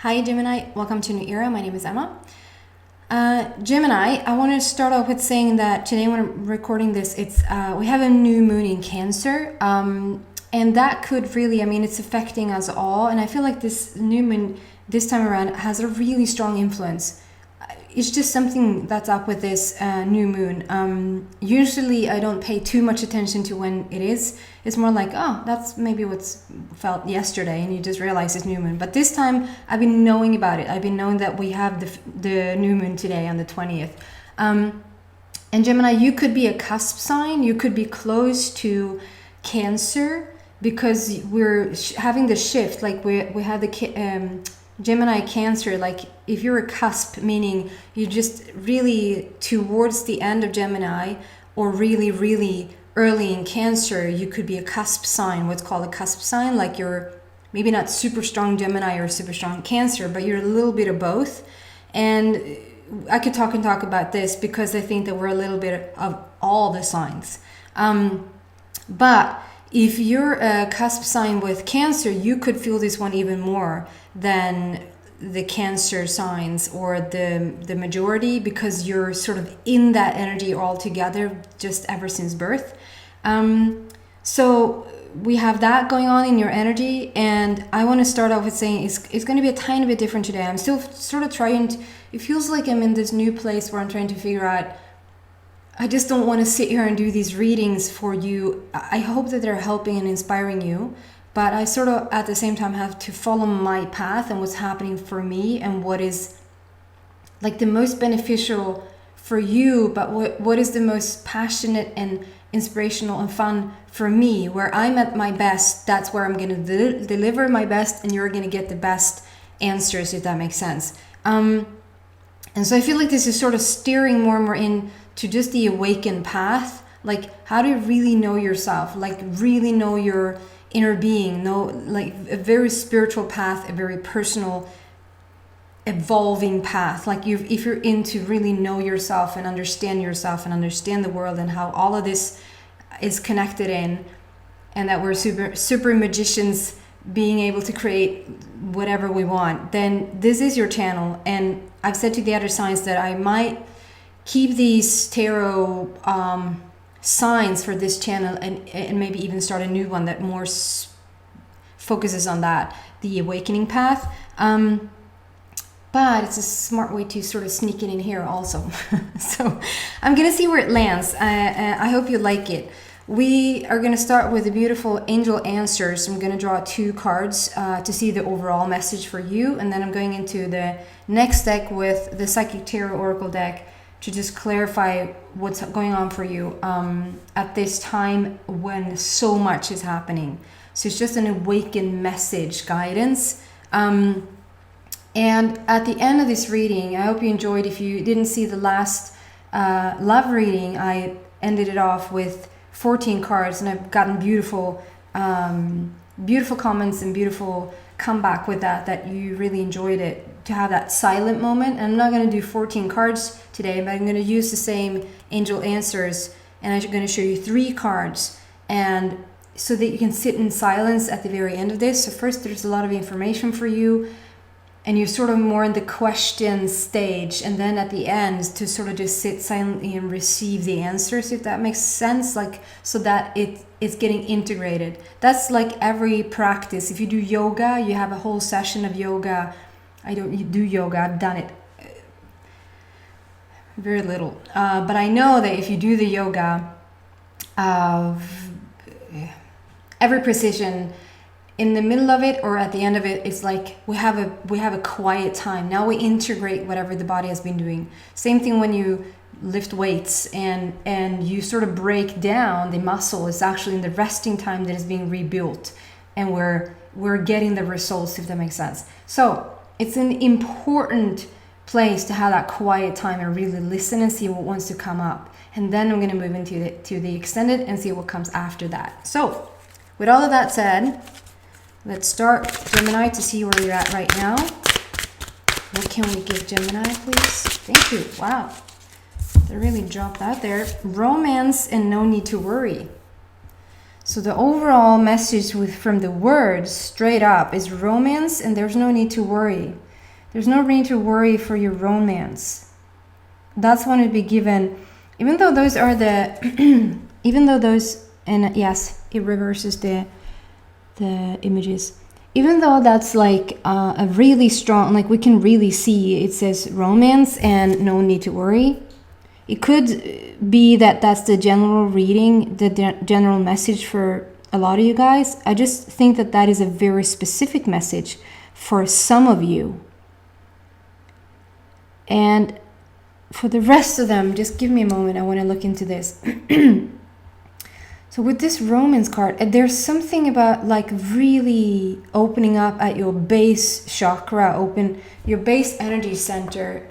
Hi Gemini, welcome to New Era. My name is Emma. Gemini, I want to start off with saying that today when I'm recording this, we have a new moon in Cancer, and that could really, it's affecting us all. And I feel like this new moon this time around has a really strong influence. It's just something that's up with this new moon. Usually I don't pay too much attention to when it is. It's more like, oh, that's maybe what's felt yesterday, and you just realize it's new moon. But this time I've been knowing about it. I've been knowing that we have the new moon today on the 20th. And Gemini, you could be a cusp sign. You could be close to Cancer because we're having the shift. Like we have the Gemini Cancer, like if you're a cusp, meaning you're just really towards the end of Gemini or really, really early in Cancer, you could be a cusp sign, what's called a cusp sign, like you're maybe not super strong Gemini or super strong Cancer, but you're a little bit of both. And I could talk about this because I think that we're a little bit of all the signs. But if you're a cusp sign with Cancer, you could feel this one even more than the Cancer signs or the majority, because you're sort of in that energy all together just ever since birth. So we have that going on in your energy, and I want to start off with saying it's going to be a tiny bit different today. I'm still sort of it feels like I'm in this new place where I'm trying to figure out, I just don't want to sit here and do these readings for you. I hope that they're helping and inspiring you, but I sort of at the same time have to follow my path and what's happening for me and what is like the most beneficial for you, but what is the most passionate and inspirational and fun for me. Where I'm at my best, that's where I'm going to deliver my best, and you're going to get the best answers, if that makes sense. And so I feel like this is sort of steering more and more in to just the awakened path, like how to really know yourself, like really know your inner being, know like a very spiritual path, a very personal, evolving path. Like if you're into really know yourself and understand the world and how all of this is connected in, and that we're super magicians being able to create whatever we want, then this is your channel. And I've said to the other signs that I might keep these tarot signs for this channel and maybe even start a new one that more focuses on that, the awakening path. But it's a smart way to sort of sneak it in here also. So I'm going to see where it lands. I hope you like it. We are going to start with the beautiful angel answers. I'm going to draw 2 cards to see the overall message for you. And then I'm going into the next deck with the Psychic Tarot Oracle deck to just clarify what's going on for you at this time when so much is happening. So it's just an awakened message guidance. And at the end of this reading, I hope you enjoyed. If you didn't see the last love reading, I ended it off with 14 cards, and I've gotten beautiful comments and beautiful comeback with that you really enjoyed it, to have that silent moment. And I'm not going to do 14 cards today, but I'm going to use the same angel answers, and I'm going to show you 3 cards, and so that you can sit in silence at the very end of this. So first there's a lot of information for you, and you're sort of more in the question stage, and then at the end to sort of just sit silently and receive the answers, if that makes sense, like so that it's getting integrated. That's like every practice. If you do yoga, you have a whole session of yoga. I don't do yoga, I've done it very little, but I know that if you do the yoga of every precision, in the middle of it or at the end of it, it's like we have a quiet time. Now we integrate whatever the body has been doing. Same thing when you lift weights and you sort of break down the muscle. It's actually in the resting time that is being rebuilt, and we're getting the results, if that makes sense. So it's an important place to have that quiet time and really listen and see what wants to come up. And then I'm going to move into the extended and see what comes after that. So with all of that said, let's start Gemini to see where you're at right now. What can we give Gemini, please? Thank you. Wow. They really dropped that there. Romance and no need to worry. So the overall message from the words straight up is romance and there's no need to worry. There's no need to worry for your romance. That's when it be given, even though those are the, even though those, and yes, it reverses the images. Even though that's like a really strong, like we can really see it says romance and no need to worry. It could be that that's the general reading, the general message for a lot of you guys. I just think that that is a very specific message for some of you. And for the rest of them, just give me a moment. I want to look into this. So with this romance card, there's something about like really opening up at your base chakra, open your base energy center.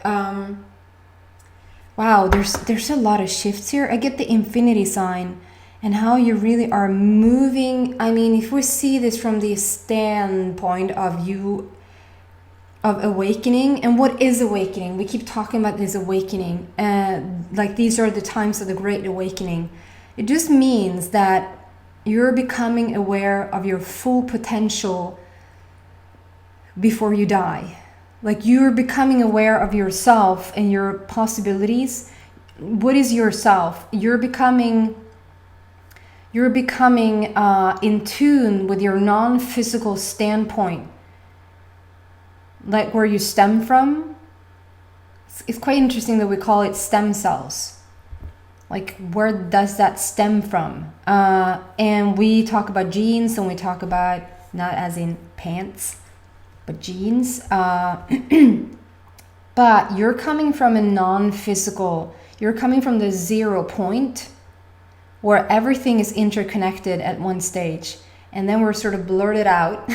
Wow, there's a lot of shifts here. I get the infinity sign and how you really are moving. I mean, if we see this from the standpoint of you, of awakening, and what is awakening? We keep talking about this awakening. Like these are the times of the Great Awakening. It just means that you're becoming aware of your full potential before you die. Like you're becoming aware of yourself and your possibilities. What is yourself? You're becoming in tune with your non-physical standpoint, like where you stem from. It's quite interesting that we call it stem cells. Like, where does that stem from? And we talk about genes, and we talk about, not as in pants, but genes. But you're coming from a non-physical, you're coming from the 0 point where everything is interconnected at one stage. And then we're sort of blurted out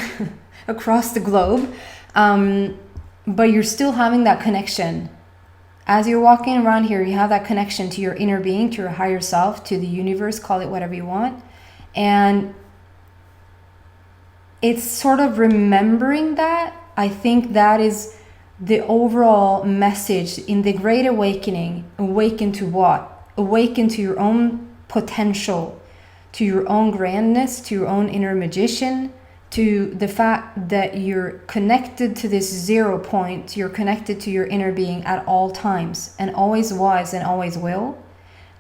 across the globe. But you're still having that connection. As you're walking around here, you have that connection to your inner being, to your higher self, to the universe, call it whatever you want. And it's sort of remembering that. I think that is the overall message in the Great Awakening. Awaken to what? Awaken to your own potential, to your own grandness, to your own inner magician, to the fact that you're connected to this 0 point, you're connected to your inner being at all times, and always was and always will.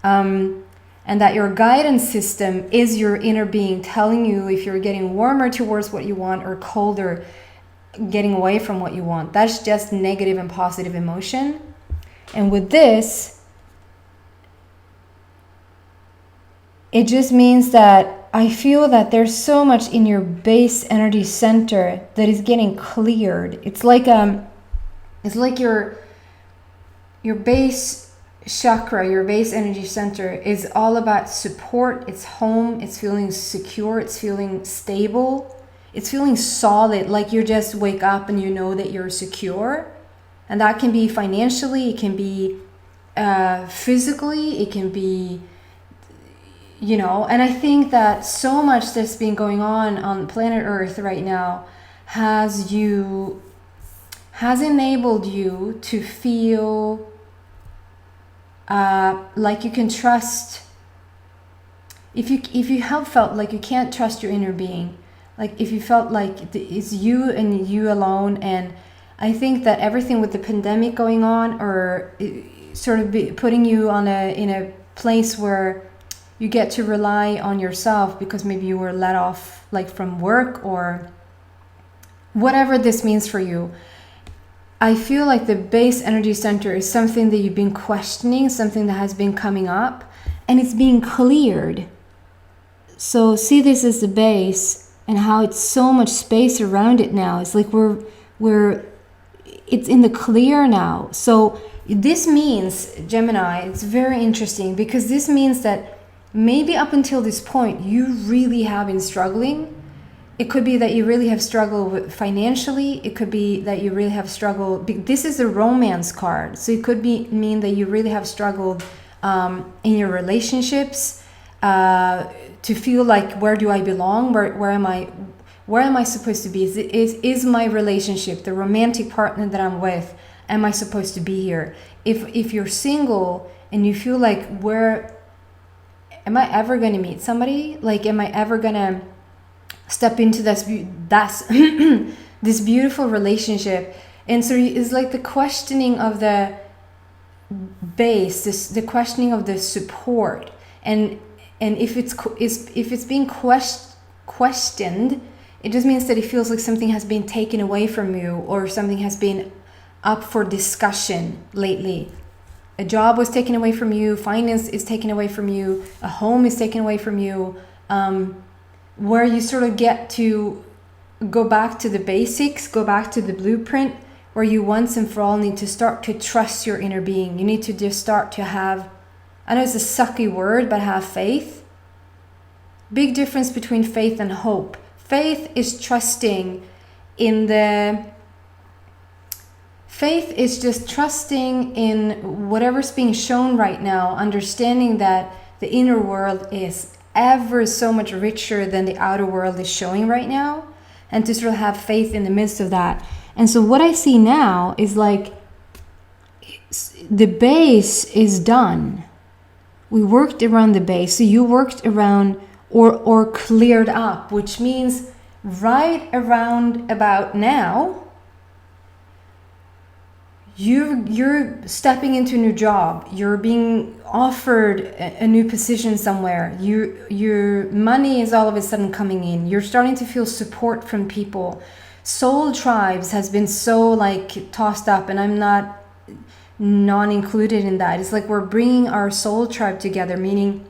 And that your guidance system is your inner being telling you if you're getting warmer towards what you want or colder, getting away from what you want. That's just negative and positive emotion. And with this, it just means that I feel that there's so much in your base energy center that is getting cleared. It's like your base chakra, your base energy center is all about support. It's home. It's feeling secure. It's feeling stable. It's feeling solid. Like you just wake up and you know that you're secure. And that can be financially. It can be physically. It can be, you know, and I think that so much that's been going on planet Earth right now has enabled you to feel like you can trust. If you have felt like you can't trust your inner being, like if you felt like it's you and you alone, and I think that everything with the pandemic going on, or sort of putting you in a place where you get to rely on yourself because maybe you were let off like from work or whatever this means for you. I feel like the base energy center is something that you've been questioning, something that has been coming up, and it's being cleared. So see this as the base and how it's so much space around it now. It's like it's in the clear now. So this means, Gemini, it's very interesting because this means that maybe up until this point, you really have been struggling. It could be that you really have struggled financially. It could be that you really have struggled. This is a romance card. So it could mean that you really have struggled in your relationships to feel like, where do I belong? Where am I supposed to be? Is my relationship, the romantic partner that I'm with, am I supposed to be here? If you're single and you feel like, am I ever going to meet somebody? Like, am I ever going to step into this beautiful relationship? And so it's like the questioning of the base, the questioning of the support, and if it's being questioned, it just means that it feels like something has been taken away from you, or something has been up for discussion lately. A job was taken away from you, finance is taken away from you, a home is taken away from you, where you sort of get to go back to the basics, go back to the blueprint, where you once and for all need to start to trust your inner being. You need to just start to have, I know it's a sucky word, but have faith. Big difference between faith and hope. Faith is trusting in the... Faith is just trusting in whatever's being shown right now, understanding that the inner world is ever so much richer than the outer world is showing right now, and to sort of have faith in the midst of that. And so what I see now is like the base is done. We worked around the base. So you worked around or cleared up, which means right around about now, you're stepping into a new job. You're being offered a new position somewhere. Your money is all of a sudden coming in. You're starting to feel support from people. Soul tribes has been so like tossed up, and I'm not non-included in that. It's like we're bringing our soul tribe together, meaning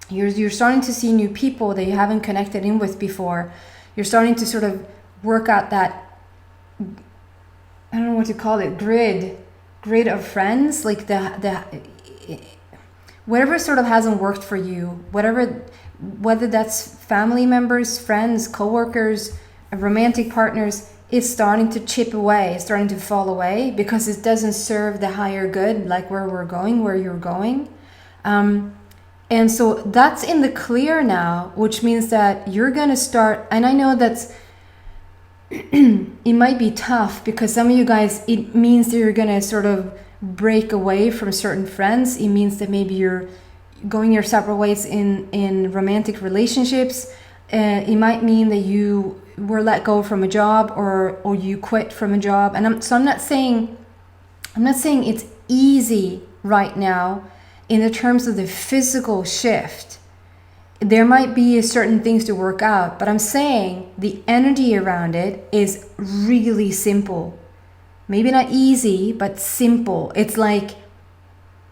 you're starting to see new people that you haven't connected in with before. You're starting to sort of work out that, I don't know what to call it, grid of friends, like the whatever sort of hasn't worked for you, whether that's family members, friends, coworkers, romantic partners, is starting to chip away, it's starting to fall away, because it doesn't serve the higher good, like where you're going. And so that's in the clear now, which means that you're going to start, and I know that's it might be tough, because some of you guys, it means that you're going to sort of break away from certain friends. It means that maybe you're going your separate ways in romantic relationships. It might mean that you were let go from a job, or you quit from a job. And I'm not saying it's easy right now in the terms of the physical shift. There might be certain things to work out, but I'm saying the energy around it is really simple. Maybe not easy, but simple. It's like,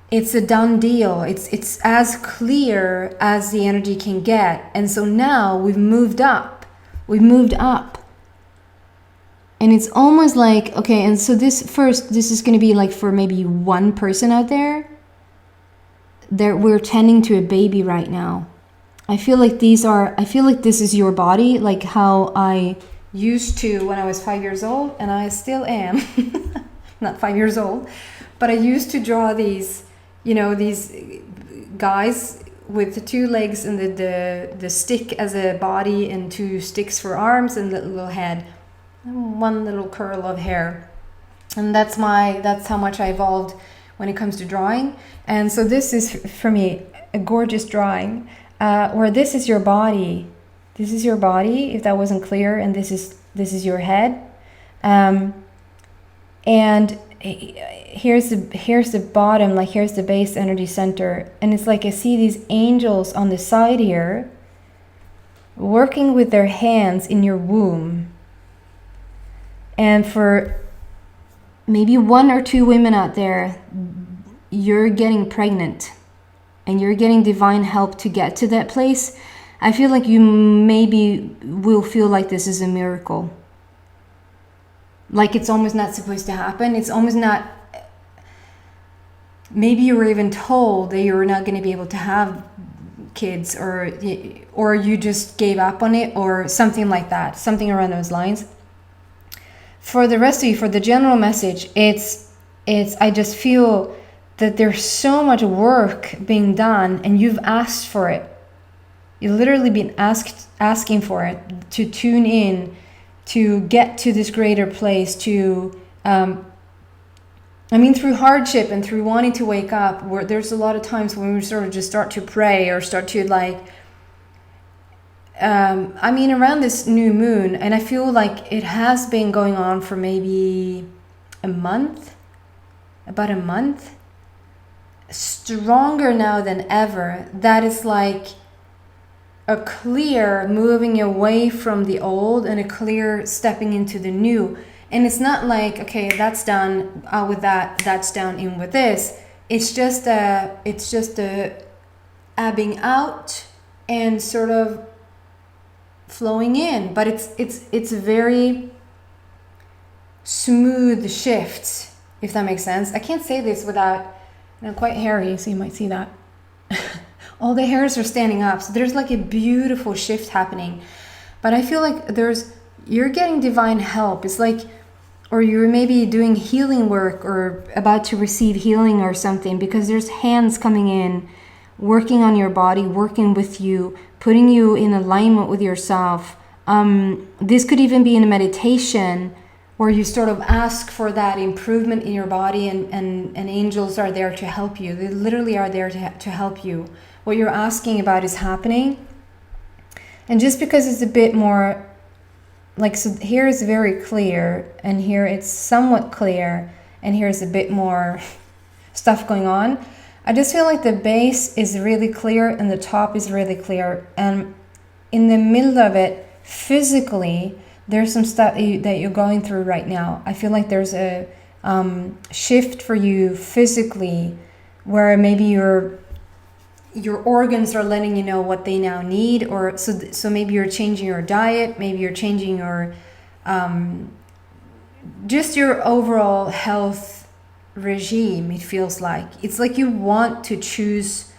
it's a done deal. It's as clear as the energy can get. And so now we've moved up. And it's almost like, okay, and so this is going to be like for maybe one person out there. We're tending to a baby right now. I feel like this is your body, like how I used to when I was 5 years old, and I still am. Not 5 years old, but I used to draw these, these guys with the two legs and the stick as a body, and two sticks for arms, and the little head, and one little curl of hair. And that's how much I evolved when it comes to drawing. And so this is, for me, a gorgeous drawing. Where this is your body, if that wasn't clear, and this is your head, and here's the bottom, like here's the base energy center, and it's like I see these angels on the side here working with their hands in your womb. And for maybe one or two women out there, you're getting pregnant. And you're getting divine help to get to that place. I feel like you maybe will feel like this is a miracle. Like it's almost not supposed to happen. It's almost not... Maybe you were even told that you were not going to be able to have kids, or you just gave up on it, or something like that. Something around those lines. For the rest of you, for the general message, it's I just feel that there's so much work being done, and you've asked for it. You've literally been asking for it, to tune in, to get to this greater place, to, through hardship and through wanting to wake up, where there's a lot of times when we sort of just start to pray, or start to around this new moon, and I feel like it has been going on for maybe a month, about a month, stronger now than ever. That is like a clear moving away from the old and a clear stepping into the new. And it's not like, okay, that's done, out with that, that's down, in with this. It's just a ebbing out and sort of flowing in. But it's very smooth shifts, if that makes sense. I can't say this without, quite hairy, so you might see that. All the hairs are standing up, so there's like a beautiful shift happening. But I feel like you're getting divine help. It's like, or you're maybe doing healing work or about to receive healing or something, because there's hands coming in, working on your body, working with you, putting you in alignment with yourself. This could even be in a meditation where you sort of ask for that improvement in your body, and angels are there to help you. They literally are there to help you. What you're asking about is happening. And just because it's a bit more, like, so here is very clear, and here it's somewhat clear, and here's a bit more stuff going on. I just feel like the base is really clear and the top is really clear. And in the middle of it, physically, there's some stuff that you're going through right now. I feel like there's a shift for you physically, where maybe your organs are letting you know what they now need, or so maybe you're changing your diet, maybe you're changing your just your overall health regime. It feels like it's like you want to choose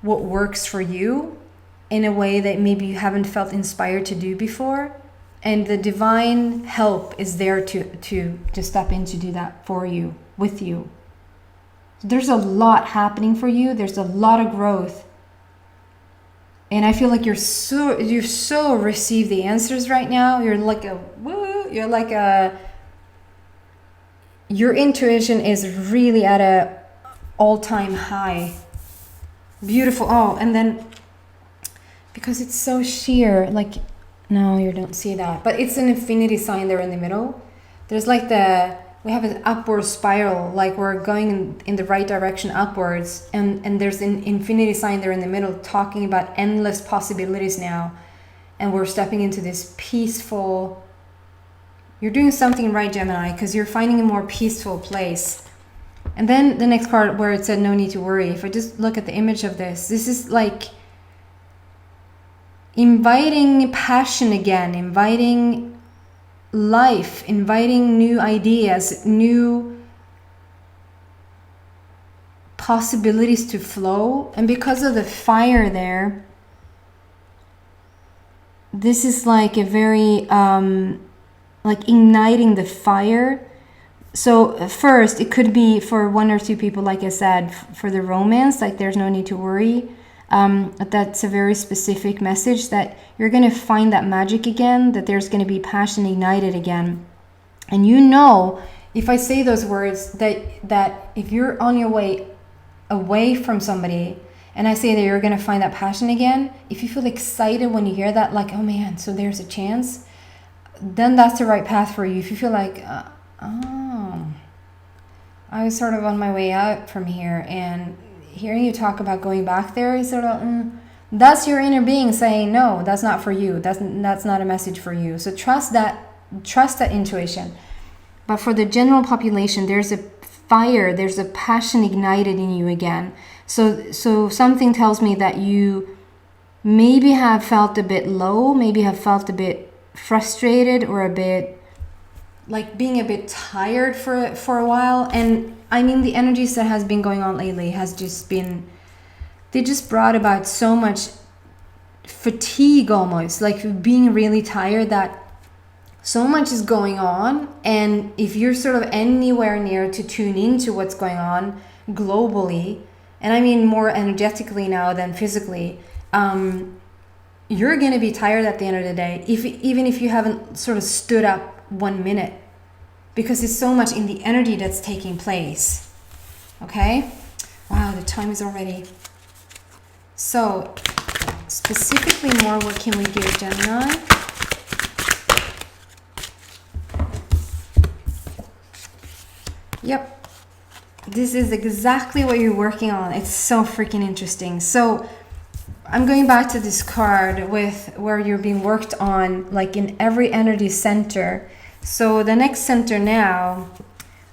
what works for you in a way that maybe you haven't felt inspired to do before, and the divine help is there to step in to do that for you, with you. There's a lot happening for you. There's a lot of growth. And I feel like you've so received the answers right now. You're like your intuition is really at a all-time high. Beautiful. Oh, and then because it's so sheer, like, no, you don't see that. But it's an infinity sign there in the middle. There's like we have an upward spiral, like we're going in the right direction upwards, and there's an infinity sign there in the middle talking about endless possibilities now, and we're stepping into this peaceful, you're doing something right, Gemini, because you're finding a more peaceful place. And then the next part where it said no need to worry, if I just look at the image of this is like inviting passion again, inviting life, inviting new ideas, new possibilities to flow. And because of the fire there, this is like a very like igniting the fire. So first it could be for one or two people, like I said, for the romance, like there's no need to worry. That's a very specific message that you're going to find that magic again, that there's going to be passion ignited again. And if I say those words, that if you're on your way away from somebody and I say that you're going to find that passion again, if you feel excited when you hear that, like, oh man, so there's a chance, then that's the right path for you. If you feel like, I was sort of on my way out from here, and hearing you talk about going back there is sort of, that's your inner being saying, no, that's not for you. That's not a message for you. So trust that intuition. But for the general population, there's a fire, there's a passion ignited in you again. So something tells me that you maybe have felt a bit low, maybe have felt a bit frustrated, or a bit like being a bit tired for a while. And I mean, the energies that has been going on lately has just been, they just brought about so much fatigue, almost like being really tired, that so much is going on. And if you're sort of anywhere near to tune into what's going on globally, and I mean more energetically now than physically, you're going to be tired at the end of the day, even if you haven't sort of stood up 1 minute, because it's so much in the energy that's taking place. Okay? Wow, the time is already. So, specifically more, what can we give Gemini? Yep. This is exactly what you're working on. It's so freaking interesting. So I'm going back to this card with where you're being worked on, like in every energy center. So the next center now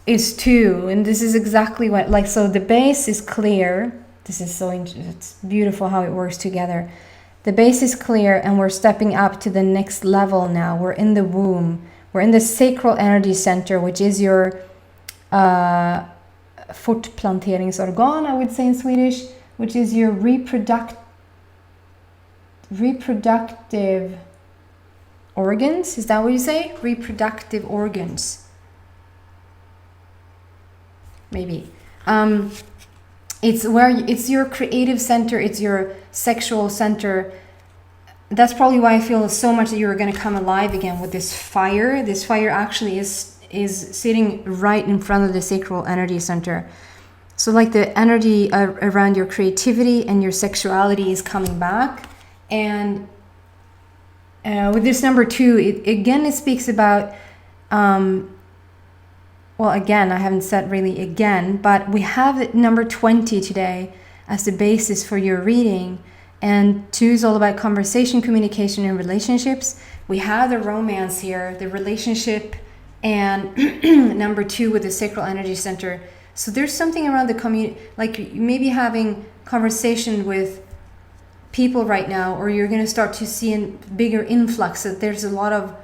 is 2, and this is exactly what, like, so the base is clear. This is so it's beautiful how it works together. The base is clear, and we're stepping up to the next level now. We're in the womb. We're in the sacral energy center, which is your fortplanteringsorgan, I would say in Swedish, which is your reproductive organs. Is that what you say? Reproductive organs. Maybe. It's where it's your creative center. It's your sexual center. That's probably why I feel so much that you're going to come alive again with this fire. This fire actually is sitting right in front of the sacral energy center. So like the energy around your creativity and your sexuality is coming back. And with this number 2, it speaks about, well, again, I haven't said really again, but we have number 20 today as the basis for your reading. And 2 is all about conversation, communication, and relationships. We have the romance here, the relationship, and number 2 with the sacral energy center. So there's something around the community, like maybe having conversation with people right now, or you're going to start to see a bigger influx, that there's a lot of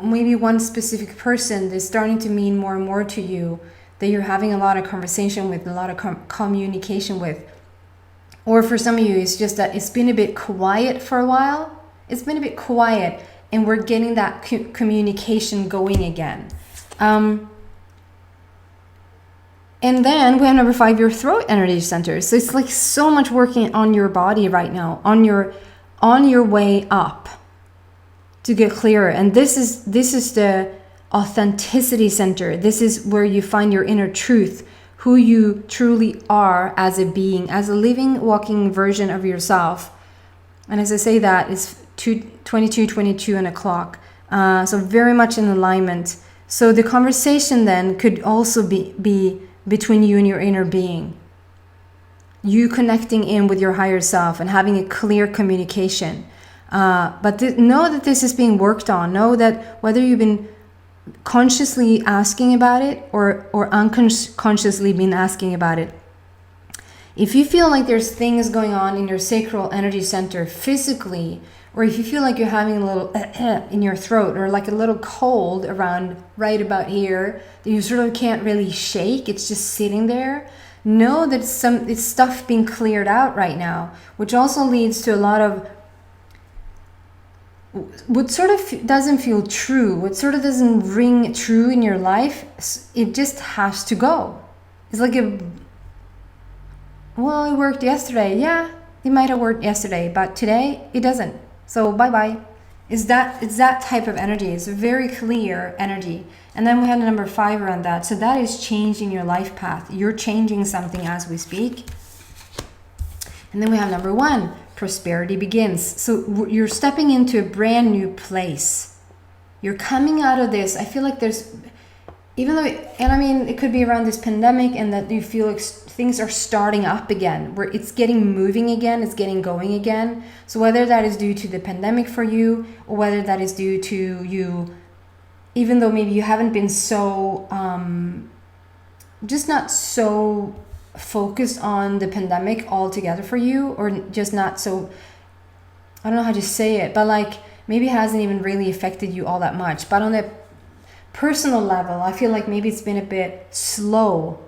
maybe one specific person that's starting to mean more and more to you, that you're having a lot of conversation with, a lot of communication with. Or for some of you, it's just that it's been a bit quiet for a while. It's been a bit quiet, and we're getting that communication going again. And then we have number 5, your throat energy center. So it's like so much working on your body right now, on your way up to get clearer. And this is the authenticity center. This is where you find your inner truth, who you truly are as a being, as a living, walking version of yourself. And as I say that, it's 22 and a clock. So very much in alignment. So the conversation then could also be between you and your inner being. You connecting in with your higher self and having a clear communication. But know that this is being worked on. Know that whether you've been consciously asking about it or unconsciously been asking about it, if you feel like there's things going on in your sacral energy center physically, or if you feel like you're having a little in your throat, or like a little cold around right about here that you sort of can't really shake, it's just sitting there, know that it's stuff being cleared out right now, which also leads to a lot of what sort of doesn't feel true, what sort of doesn't ring true in your life. It just has to go. It's like well, it worked yesterday. Yeah, it might have worked yesterday, but today it doesn't. So bye-bye. It's that type of energy. It's a very clear energy. And then we have the number 5 around that. So that is changing your life path. You're changing something as we speak. And then we have number 1, prosperity begins. So you're stepping into a brand new place. You're coming out of this. I feel like there's, even though, and I mean, it could be around this pandemic, and that you feel like things are starting up again, where it's getting moving again, it's getting going again. So whether that is due to the pandemic for you, or whether that is due to you, even though maybe you haven't been so, just not so focused on the pandemic altogether for you, or just not so, I don't know how to say it, but like maybe it hasn't even really affected you all that much. But on a personal level, I feel like maybe it's been a bit slow,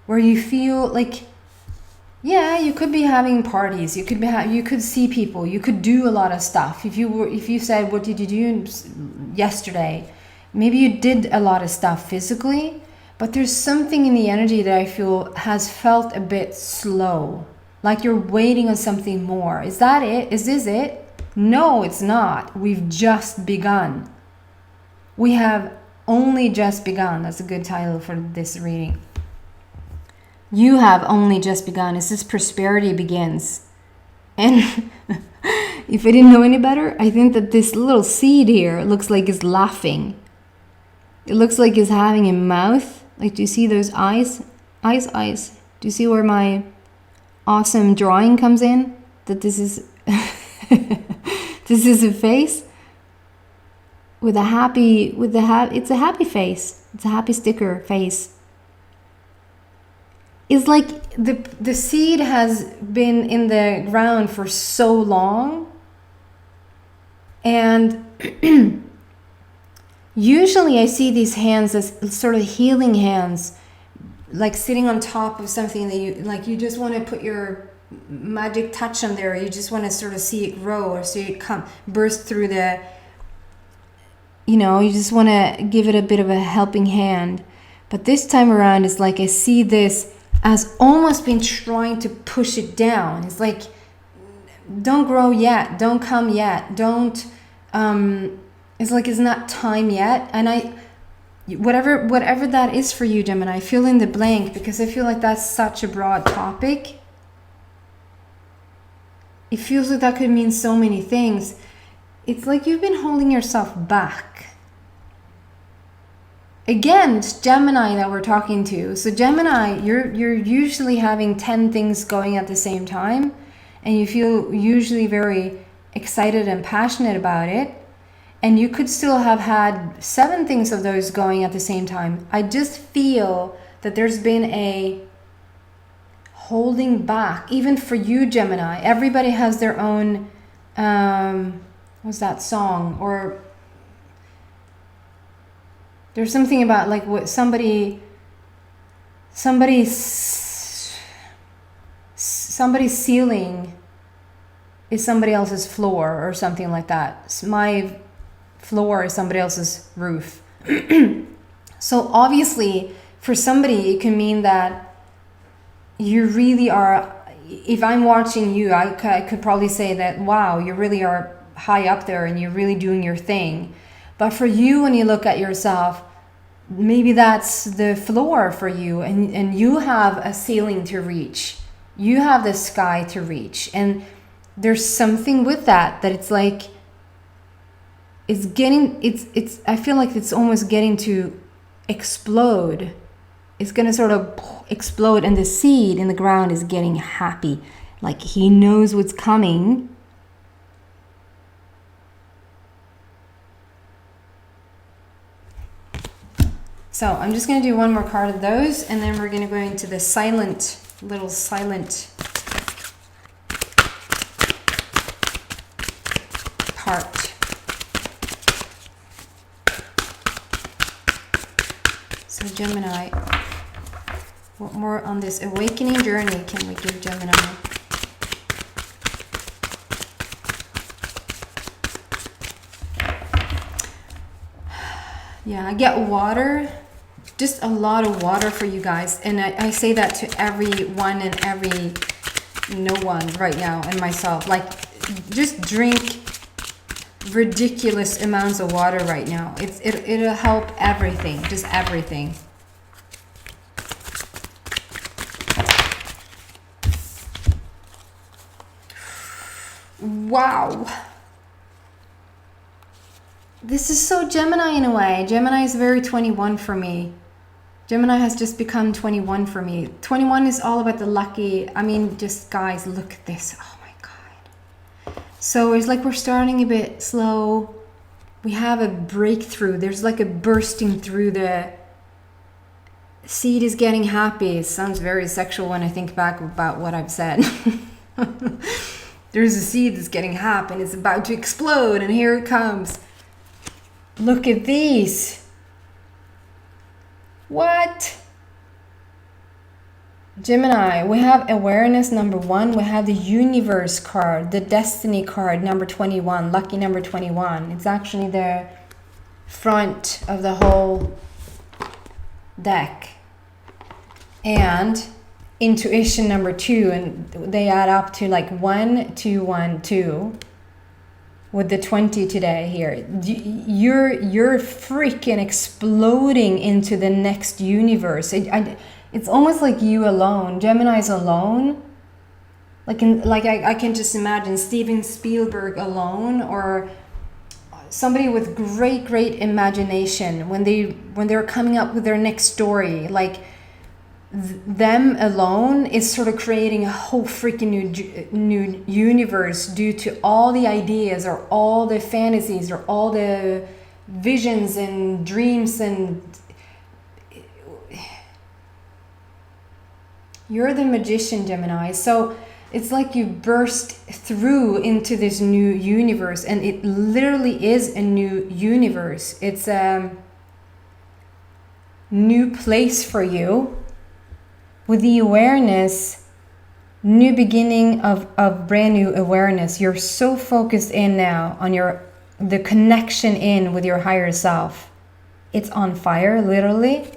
where you feel like, yeah, you could be having parties, you could see people, you could do a lot of stuff. If you said, what did you do yesterday? Maybe you did a lot of stuff physically, but there's something in the energy that I feel has felt a bit slow, like you're waiting on something more. Is that it? Is this it? No, it's not. We've just begun. We have only just begun. That's a good title for this reading. You have only just begun. It's this prosperity begins. And if I didn't know any better, I think that this little seed here looks like it's laughing. It looks like he's having a mouth. Like, do you see those eyes? Eyes. Do you see where my awesome drawing comes in? That this is this is a face with a happy, it's a happy face. It's a happy sticker face. It's like the seed has been in the ground for so long, and usually I see these hands as sort of healing hands, like sitting on top of something that you just want to put your magic touch on there. You just want to sort of see it grow or see it burst through the, you just want to give it a bit of a helping hand. But this time around, it's like I see this as almost been trying to push it down. It's like, don't grow yet, don't come yet, don't, it's like it's not time yet. And whatever that is for you, Gemini, fill in the blank, because I feel like that's such a broad topic. It feels like that could mean so many things. It's like you've been holding yourself back. Again, it's Gemini that we're talking to. So Gemini, you're usually having 10 things going at the same time, and you feel usually very excited and passionate about it. And you could still have had 7 things of those going at the same time. I just feel that there's been a holding back, even for you, Gemini. Everybody has their own, what's that song? Or there's something about like what somebody's ceiling is somebody else's floor or something like that. My floor is somebody else's roof. So obviously for somebody it can mean that you really are, if I'm watching you, I could probably say that, wow, you really are high up there and you're really doing your thing. But for you, when you look at yourself, maybe that's the floor for you, and you have a ceiling to reach. You have the sky to reach. And there's something with that it's like, I feel like it's almost getting to explode. It's going to sort of explode, and the seed in the ground is getting happy. Like he knows what's coming. So I'm just going to do one more card of those, and then we're going to go into the little silent part. So Gemini, what more on this awakening journey can we give Gemini? Yeah, I get water, just a lot of water for you guys. And I say that to everyone and no one right now, and myself. Like, just drink ridiculous amounts of water right now. It'll help everything, just everything. Wow. This is so Gemini in a way. Gemini is very 21 for me. Gemini has just become 21 for me. 21 is all about the lucky. I mean, just guys, look at this. Oh my God. So it's like we're starting a bit slow. We have a breakthrough. There's like a bursting through. The seed is getting happy. It sounds very sexual when I think back about what I've said. There's a seed that's getting happy and it's about to explode, and here it comes. Look at these. What? Gemini, we have awareness number 1. We have the universe card, the destiny card number 21, lucky number 21. It's actually the front of the whole deck. And intuition number 2, and they add up to like 1, 2, 1, 2. With the 20 today here, you're freaking exploding into the next universe. It's almost like you alone. Gemini's alone. Like I can just imagine Steven Spielberg alone, or somebody with great imagination, when they're coming up with their next story, like them alone is sort of creating a whole freaking new universe due to all the ideas or all the fantasies or all the visions and dreams. And you're the magician, Gemini. So it's like you burst through into this new universe, and it literally is a new universe. It's a new place for you with the awareness, new beginning of brand new awareness. You're so focused in now on the connection in with your higher self. It's on fire, literally,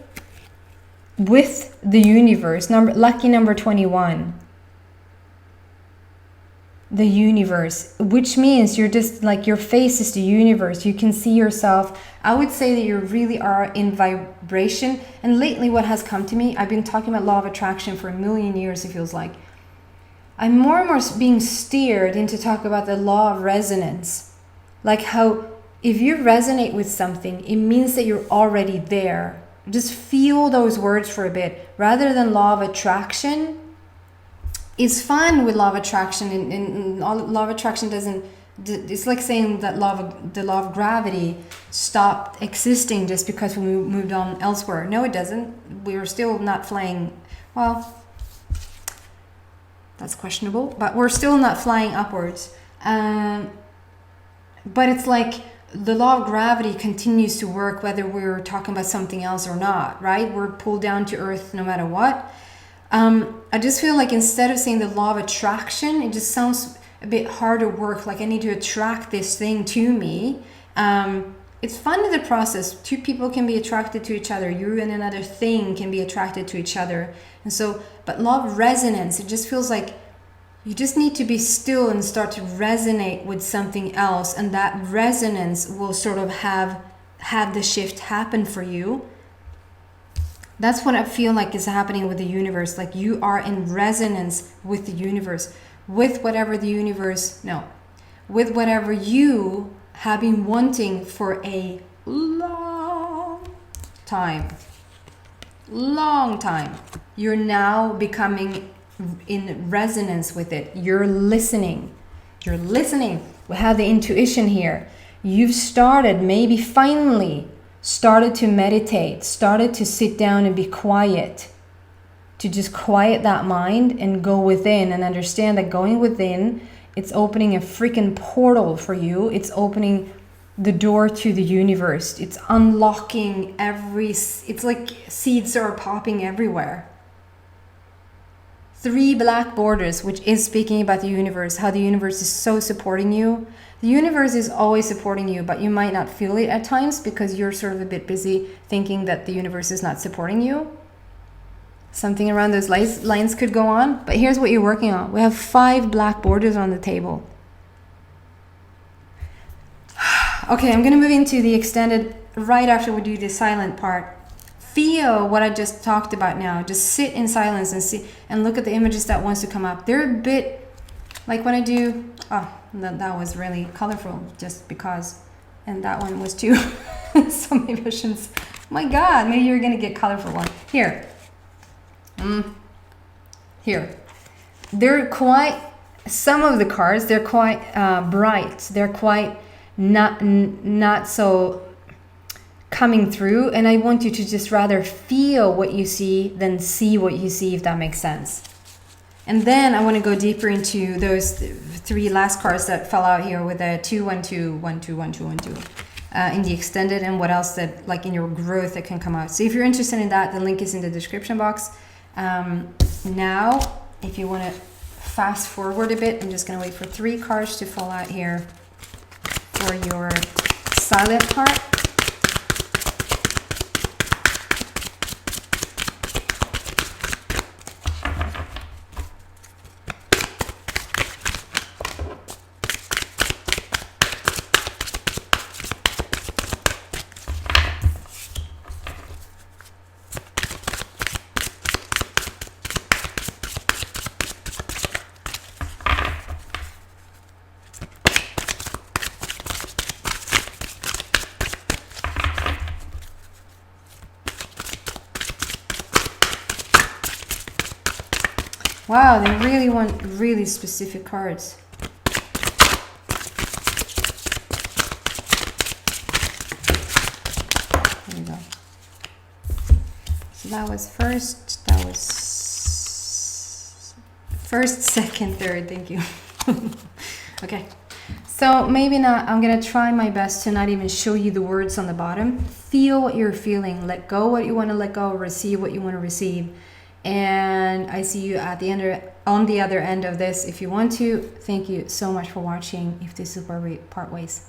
with the universe. Lucky number 21. The universe, which means you're just like, your face is the universe. You can see yourself. I would say that you really are in vibration. And lately what has come to me, I've been talking about law of attraction for a million years, it feels like. I'm more and more being steered into talk about the law of resonance. Like how if you resonate with something, it means that you're already there. Just feel those words for a bit. Rather than law of attraction, it's fun with law of attraction, and law of attraction doesn't, it's like saying that the law of gravity stopped existing just because we moved on elsewhere. No, it doesn't. We're still not flying, well, that's questionable, but we're still not flying upwards. But it's like the law of gravity continues to work whether we're talking about something else or not, right? We're pulled down to earth no matter what. I just feel like instead of saying the law of attraction, it just sounds a bit harder work. Like I need to attract this thing to me. It's fun in the process. Two people can be attracted to each other. You and another thing can be attracted to each other. And so, but law of resonance, it just feels like you just need to be still and start to resonate with something else. And that resonance will sort of have the shift happen for you. That's what I feel like is happening with the universe. Like you are in resonance with the universe, with whatever you have been wanting for a long time. You're now becoming in resonance with it. You're listening. We have the intuition here. You've started, maybe finally, started to meditate, started to sit down and be quiet, to just quiet that mind and go within and understand that going within, it's opening a freaking portal for you. It's opening the door to the universe. It's unlocking it's like seeds are popping everywhere. 3 black borders, which is speaking about the universe, how the universe is so supporting you. The universe is always supporting you, but you might not feel it at times because you're sort of a bit busy thinking that the universe is not supporting you. Something around those lines could go on, but here's what you're working on. We have 5 black borders on the table. Okay, I'm going to move into the extended right after we do the silent part. Feel what I just talked about now. Just sit in silence and see and look at the images that wants to come up. They're a bit like when I do, that was really colorful just because, and that one was too. So maybe I shouldn't. My God, maybe you're going to get colorful one. Here. Here. They're quite, some of the cards, they're quite bright. They're quite not so coming through, and I want you to just rather feel what you see than see what you see, if that makes sense. And then I want to go deeper into those 3 last cards that fell out here with a 2 1 2 1 2 1 2 1 2 in the extended, and what else that like in your growth that can come out. So if you're interested in that, the link is in the description box. Now if you want to fast forward a bit, I'm just going to wait for 3 cards to fall out here for your silent part. Wow, they really want really specific cards. There we go. So that was first, first, second, third, thank you. Okay, so maybe not, I'm gonna try my best to not even show you the words on the bottom. Feel what you're feeling, let go what you want to let go, receive what you want to receive. And I see you at the end, on the other end of this if you want to. Thank you so much for watching. If this is where we part ways.